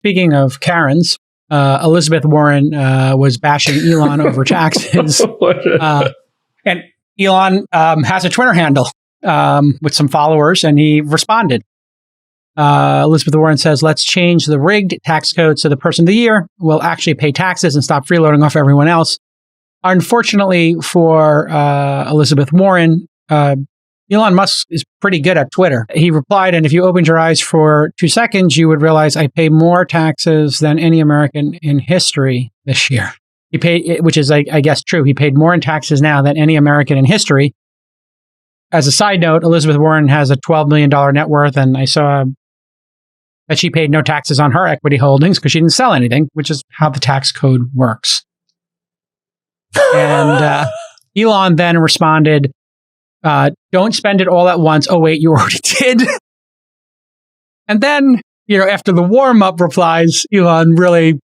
Speaking of Karens, Elizabeth Warren was bashing Elon over taxes. And Elon has a Twitter handle with some followers, and he responded. Elizabeth Warren says, let's change the rigged tax code so the person of the year will actually pay taxes and stop freeloading off everyone else. Unfortunately for Elizabeth Warren, Elon Musk is pretty good at Twitter. He replied, and if you opened your eyes for 2 seconds, you would realize I pay more taxes than any American in history this year. He paid, which is, I guess, true. He paid more in taxes now than any American in history. As a side note, Elizabeth Warren has a $12 million net worth, and I saw that she paid no taxes on her equity holdings because she didn't sell anything, which is how the tax code works. And Elon then responded, don't spend it all at once. Oh, wait, you already did. And then, after the warm-up replies, Elon really,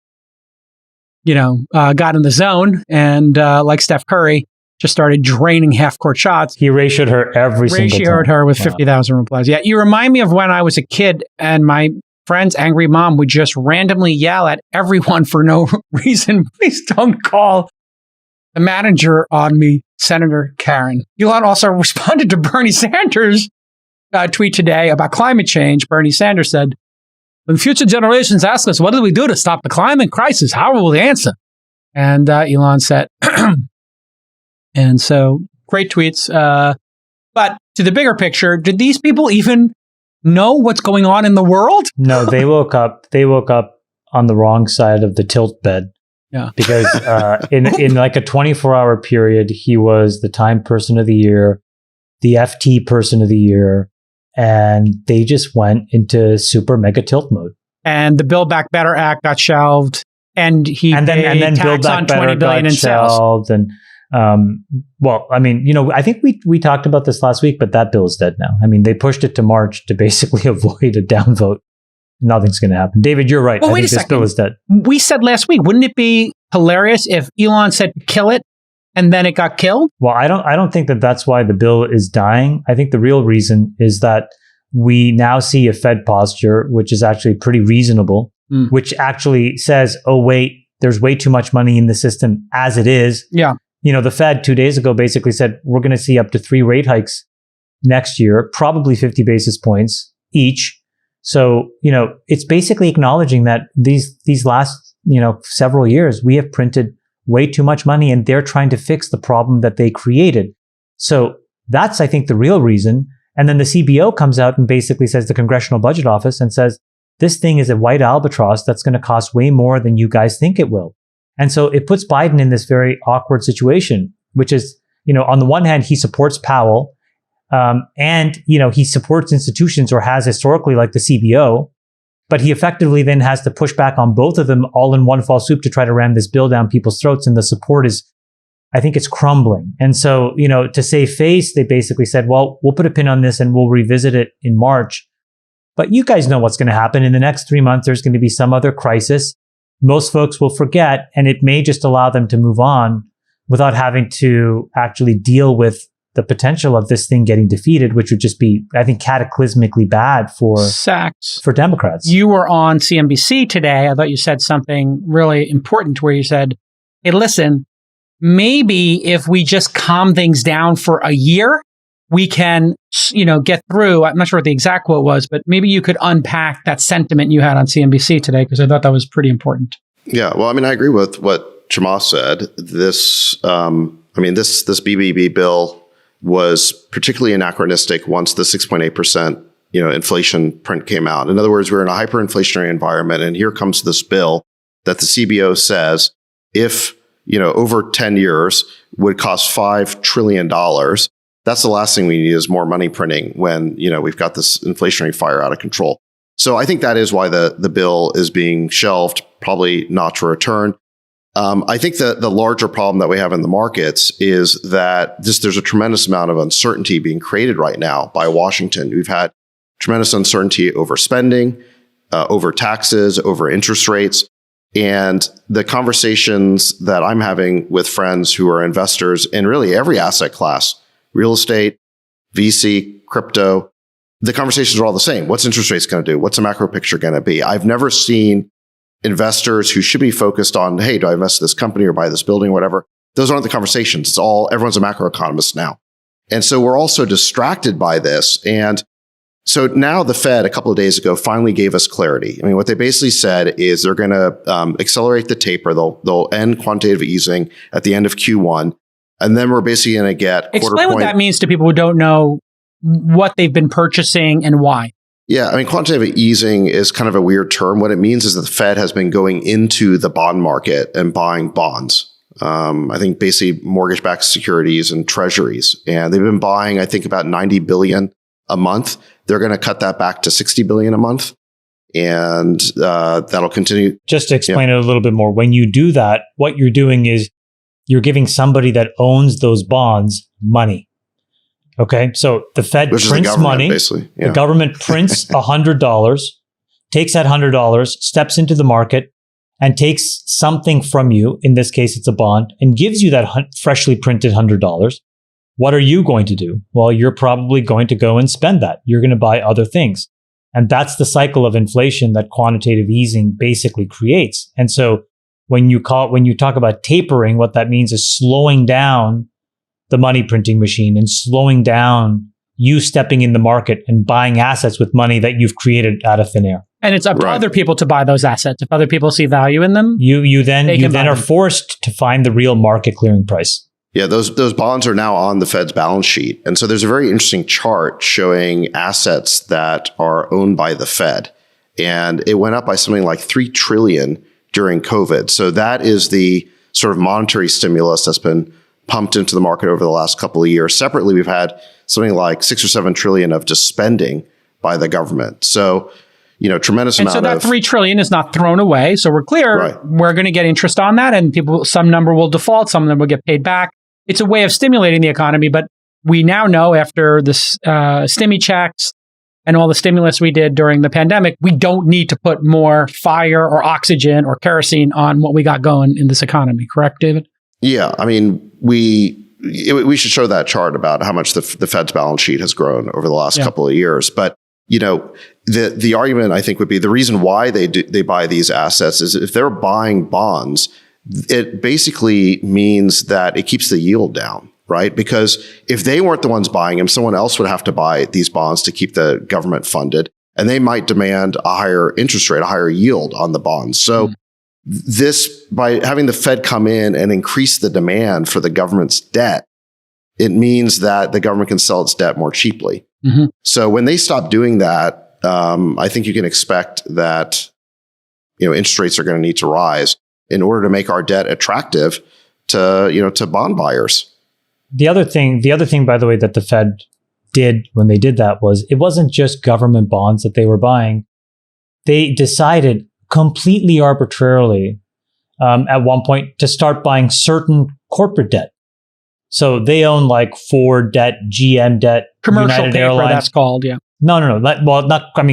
got in the zone and, like Steph Curry, just started draining half-court shots. He ratioed her every single time. Ratioed her with 50,000 replies. Yeah, you remind me of when I was a kid and my friend's angry mom would just randomly yell at everyone for no reason. Please don't call the manager on me, Senator Karen. Elon also responded to Bernie Sanders' tweet today about climate change. Bernie Sanders said, when future generations ask us, what do we do to stop the climate crisis? How will we answer? And Elon said, and so great tweets. But to the bigger picture, did these people even know what's going on in the world? No, they woke up on the wrong side of the tilt bed. Yeah. Because in like a 24-hour period, he was the Time Person of the Year, the FT Person of the Year, and they just went into super mega tilt mode. And the Build Back Better Act got shelved, and then Build Back Better got shelved. And I think we talked about this last week, but that bill is dead now. I mean, they pushed it to March to basically avoid a downvote. Nothing's going to happen. David, you're right. Well, I think this bill is dead. We said last week, wouldn't it be hilarious if Elon said kill it and then it got killed? Well, I don't think that's why the bill is dying. I think the real reason is that we now see a Fed posture, which is actually pretty reasonable, which actually says, oh, wait, there's way too much money in the system as it is. Yeah. The Fed 2 days ago basically said, we're going to see up to 3 rate hikes next year, probably 50 basis points each. So, it's basically acknowledging that these last, several years, we have printed way too much money and they're trying to fix the problem that they created. So that's, I think, the real reason. And then the CBO comes out and basically says, the Congressional Budget Office, and says, this thing is a white albatross that's going to cost way more than you guys think it will. And so it puts Biden in this very awkward situation, which is, on the one hand, he supports Powell. And he supports institutions, or has historically, like the CBO, but he effectively then has to push back on both of them all in one fell swoop to try to ram this bill down people's throats. And the support is, I think it's crumbling. And so, to save face, they basically said, well, we'll put a pin on this and we'll revisit it in March. But you guys know what's going to happen. In the next 3 months, there's going to be some other crisis. Most folks will forget, and it may just allow them to move on without having to actually deal with the potential of this thing getting defeated, which would just be, I think, cataclysmically bad for Democrats. You were on CNBC today. I thought you said something really important where you said, hey, listen, maybe if we just calm things down for a year, we can, get through. I'm not sure what the exact quote was, but maybe you could unpack that sentiment you had on CNBC today, because I thought that was pretty important. Yeah. Well, I agree with what Chamath said. This BBB bill was particularly anachronistic once the 6.8%, inflation print came out. In other words, we're in a hyperinflationary environment, and here comes this bill that the CBO says, if, over 10 years would cost $5 trillion, that's the last thing we need is more money printing when, we've got this inflationary fire out of control. So I think that is why the bill is being shelved, probably not to return. I think that the larger problem that we have in the markets is that there's a tremendous amount of uncertainty being created right now by Washington. We've had tremendous uncertainty over spending, over taxes, over interest rates. And the conversations that I'm having with friends who are investors in really every asset class, real estate, VC, crypto, the conversations are all the same. What's interest rates going to do? What's the macro picture going to be? I've never seen investors who should be focused on, hey, do I invest in this company or buy this building or whatever? Those aren't the conversations. It's all, everyone's a macroeconomist now. And so we're also distracted by this. And so now the Fed, a couple of days ago, finally gave us clarity. I mean, what they basically said is they're going to accelerate the taper. They'll end quantitative easing at the end of Q1. And then we're basically going to get Explain what that means to people who don't know what they've been purchasing and why. Yeah, I mean, quantitative easing is kind of a weird term. What it means is that the Fed has been going into the bond market and buying bonds. I think basically mortgage-backed securities and treasuries. And they've been buying, I think, about 90 billion a month. They're going to cut that back to 60 billion a month. And that'll continue. Just to explain it a little bit more, when you do that, what you're doing is you're giving somebody that owns those bonds money. Okay, so the Fed prints money. Basically. Yeah. The government prints $100, takes that $100, steps into the market, and takes something from you. In this case, it's a bond, and gives you that freshly printed $100. What are you going to do? Well, you're probably going to go and spend that. You're going to buy other things, and that's the cycle of inflation that quantitative easing basically creates. And so, when you talk about tapering, what that means is slowing down the money printing machine and slowing down you stepping in the market and buying assets with money that you've created out of thin air. And it's up to other people to buy those assets. If other people see value in them, you then are forced to find the real market clearing price. Yeah, those bonds are now on the Fed's balance sheet. And so there's a very interesting chart showing assets that are owned by the Fed. And it went up by something like 3 trillion during COVID. So that is the sort of monetary stimulus that's been pumped into the market over the last couple of years. Separately, we've had something like 6 or 7 trillion of just spending by the government. So, tremendous amount of... And so that 3 trillion is not thrown away. So we're clear, We're going to get interest on that, and some number will default, some of them will get paid back. It's a way of stimulating the economy, but we now know after this stimmy checks and all the stimulus we did during the pandemic, we don't need to put more fire or oxygen or kerosene on what we got going in this economy. Correct, David? Yeah. I mean, we should show that chart about how much the Fed's balance sheet has grown over the last couple of years. But, the argument I think would be the reason why they buy these assets is if they're buying bonds, it basically means that it keeps the yield down, right? Because if they weren't the ones buying them, someone else would have to buy these bonds to keep the government funded. And they might demand a higher interest rate, a higher yield on the bonds. So this, by having the Fed come in and increase the demand for the government's debt, it means that the government can sell its debt more cheaply. Mm-hmm. So when they stop doing that, I think you can expect that, interest rates are going to need to rise in order to make our debt attractive to bond buyers. The other thing, by the way, that the Fed did when they did that was it wasn't just government bonds that they were buying. They decided completely arbitrarily at one point to start buying certain corporate debt. So they own like Ford debt, GM debt, commercial United paper, Airlines. that's called, yeah. No.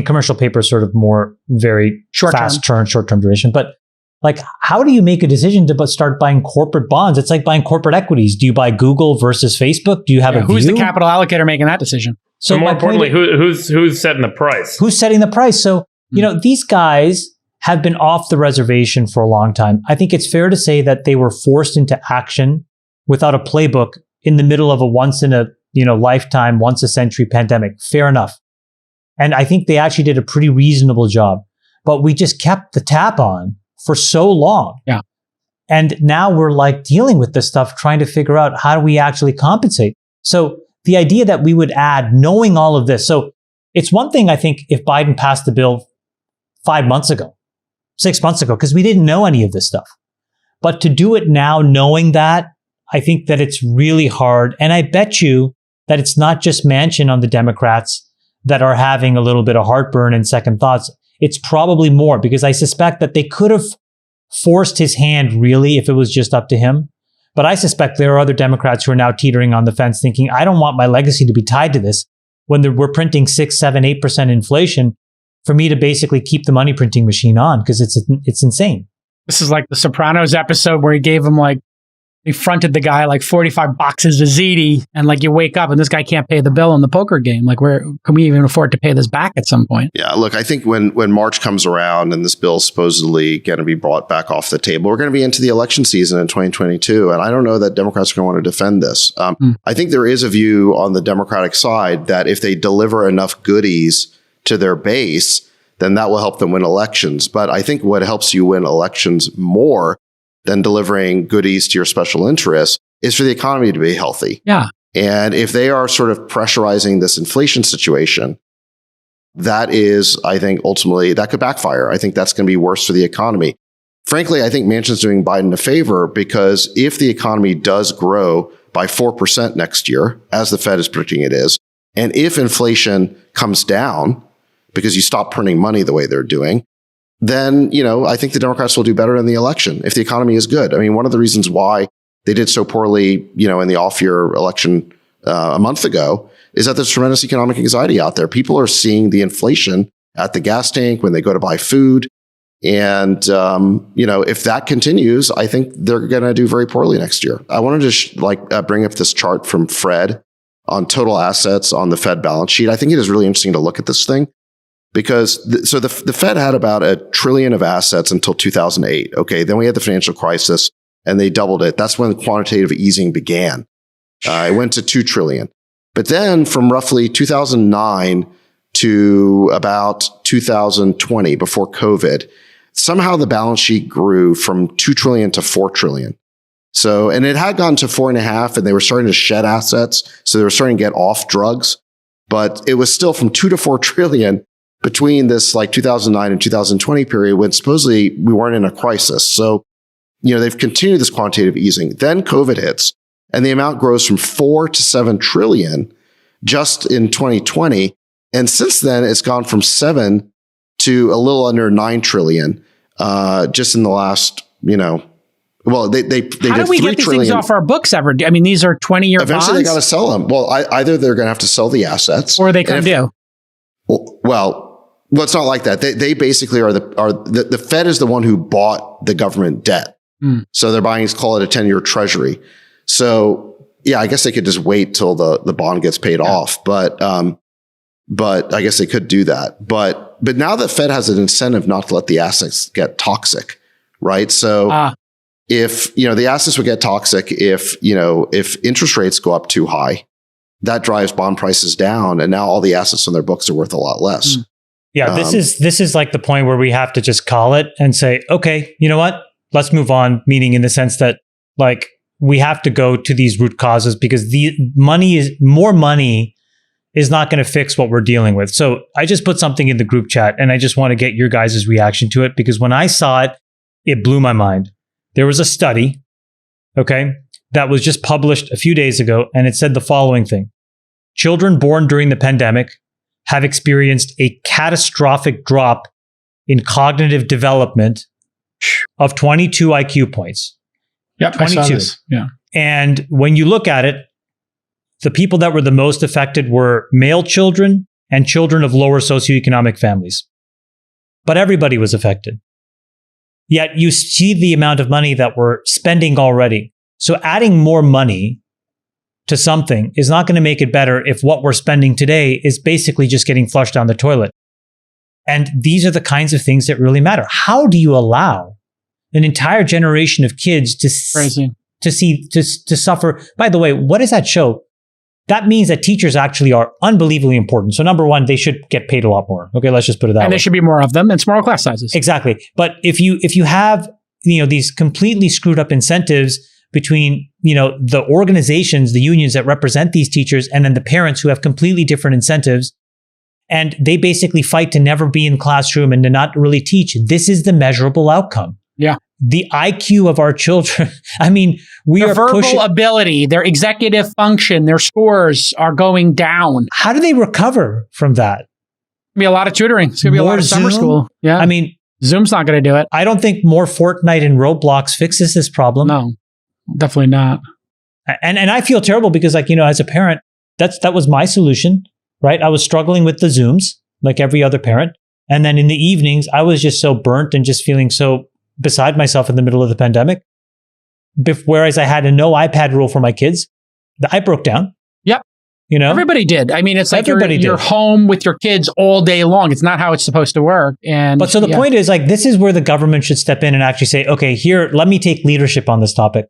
Commercial paper is sort of more very short-term duration. But like, how do you make a decision to start buying corporate bonds? It's like buying corporate equities. Do you buy Google versus Facebook? Do you have a view? Who's the capital allocator making that decision? So more importantly, who's setting the price? Who's setting the price? So, these guys have been off the reservation for a long time. I think it's fair to say that they were forced into action without a playbook in the middle of a once in a lifetime, once a century pandemic. Fair enough. And I think they actually did a pretty reasonable job. But we just kept the tap on for so long. Yeah. And now we're like dealing with this stuff, trying to figure out how do we actually compensate. So the idea that we would add, knowing all of this. So it's one thing, I think, if Biden passed the bill 5 months ago, 6 months ago, because we didn't know any of this stuff. But to do it now, knowing that, I think that it's really hard. And I bet you that it's not just Manchin on the Democrats that are having a little bit of heartburn and second thoughts. It's probably more, because I suspect that they could have forced his hand really if it was just up to him. But I suspect there are other Democrats who are now teetering on the fence thinking, I don't want my legacy to be tied to this when we're printing 6, 7, 8% inflation for me to basically keep the money printing machine on, because it's insane. This is like the Sopranos episode where he gave him like they fronted the guy like 45 boxes of ziti, and like you wake up and this guy can't pay the bill in the poker game. Like, where can we even afford to pay this back at some point? Yeah, look, I think when March comes around and this bill's supposedly going to be brought back off the table, we're going to be into the election season in 2022. And I don't know that Democrats are going to want to defend this. I think there is a view on the Democratic side that if they deliver enough goodies to their base, then that will help them win elections. But I think what helps you win elections more than delivering goodies to your special interests is for the economy to be healthy. Yeah. And if they are sort of pressurizing this inflation situation, that is, I think, ultimately, that could backfire. I think that's going to be worse for the economy. Frankly, I think Manchin's doing Biden a favor because if the economy does grow by 4% next year, as the Fed is predicting it is, and if inflation comes down because you stop printing money the way they're doing, then, I think the Democrats will do better in the election if the economy is good. I mean, one of the reasons why they did so poorly, in the off-year election a month ago is that there's tremendous economic anxiety out there. People are seeing the inflation at the gas tank when they go to buy food. And, if that continues, I think they're going to do very poorly next year. I wanted to bring up this chart from Fred on total assets on the Fed balance sheet. I think it is really interesting to look at this thing. Because the Fed had about $1 trillion of assets until 2008. Okay, then we had the financial crisis, and they doubled it. That's when quantitative easing began. It went to $2 trillion. But then, from roughly 2009 to about 2020, before COVID, somehow the balance sheet grew from $2 trillion to $4 trillion. So, and it had gone to 4.5, and they were starting to shed assets, so they were starting to get off drugs. But it was still from 2 to 4 trillion. Between this 2009 and 2020 period when supposedly we weren't in a crisis. So, they've continued this quantitative easing. Then COVID hits and the amount grows from 4 to 7 trillion just in 2020. And since then, it's gone from 7 to a little under 9 trillion just in the last, well, they How do we get these things off our books ever? I mean, these are 20-year bonds. Eventually, they got to sell them. Well, either they're going to have to sell the assets. Or they come due. Well, it's not like that. They basically are the Fed is the one who bought the government debt. So they're buying, call it a 10-year treasury. So yeah, I guess they could just wait till the bond gets paid off. But I guess they could do that. But now the Fed has an incentive not to let the assets get toxic, right? So if, the assets would get toxic if interest rates go up too high, that drives bond prices down. And now all the assets on their books are worth a lot less. Yeah, this is like the point where we have to just call it and say, okay, you know what? Let's move on. Meaning in the sense that we have to go to these root causes because more money is not going to fix what we're dealing with. So I just put something in the group chat and I just want to get your guys' reaction to it because when I saw it, it blew my mind. There was a study, okay, that was just published a few days ago and it said the following thing. Children born during the pandemic have experienced a catastrophic drop in cognitive development of 22 IQ points. Yep, 22. I saw this. Yeah. And when you look at it, the people that were the most affected were male children and children of lower socioeconomic families. But everybody was affected. Yet you see the amount of money that we're spending already. So adding more money to something is not going to make it better if what we're spending today is basically just getting flushed down the toilet. And these are the kinds of things that really matter. How do you allow an entire generation of kids to suffer? By the way, what does that show? That means that teachers actually are unbelievably important. So number one, they should get paid a lot more. Okay, let's just put it that way. And there should be more of them and smaller class sizes. Exactly. But if you have these completely screwed up incentives between the organizations, the unions that represent these teachers, and then the parents who have completely different incentives, and they basically fight to never be in classroom and to not really teach. This is the measurable outcome. Yeah. The IQ of our children. I mean, their verbal ability, their executive function, their scores are going down. How do they recover from that? Be a lot of tutoring. It's going to be a lot of summer school. Yeah. I mean, Zoom's not going to do it. I don't think more Fortnite and Roblox fixes this problem. No, definitely not. And I feel terrible because as a parent, that was my solution, right? I was struggling with the Zooms like every other parent. And then in the evenings, I was just so burnt and just feeling so beside myself in the middle of the pandemic. whereas I had a no iPad rule for my kids, I broke down. Yep. You know, everybody did. I mean, it's like Everybody you're did. home with your kids all day long. It's not how it's supposed to work. But so the point is, like, this is where the government should step in and actually say, okay, here, let me take leadership on this topic,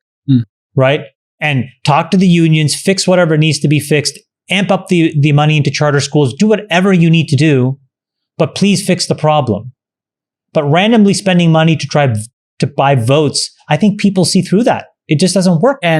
right? And talk to the unions, fix whatever needs to be fixed, amp up the money into charter schools, do whatever you need to do, but please fix the problem. But randomly spending money to try to buy votes, I think people see through that. It just doesn't work. And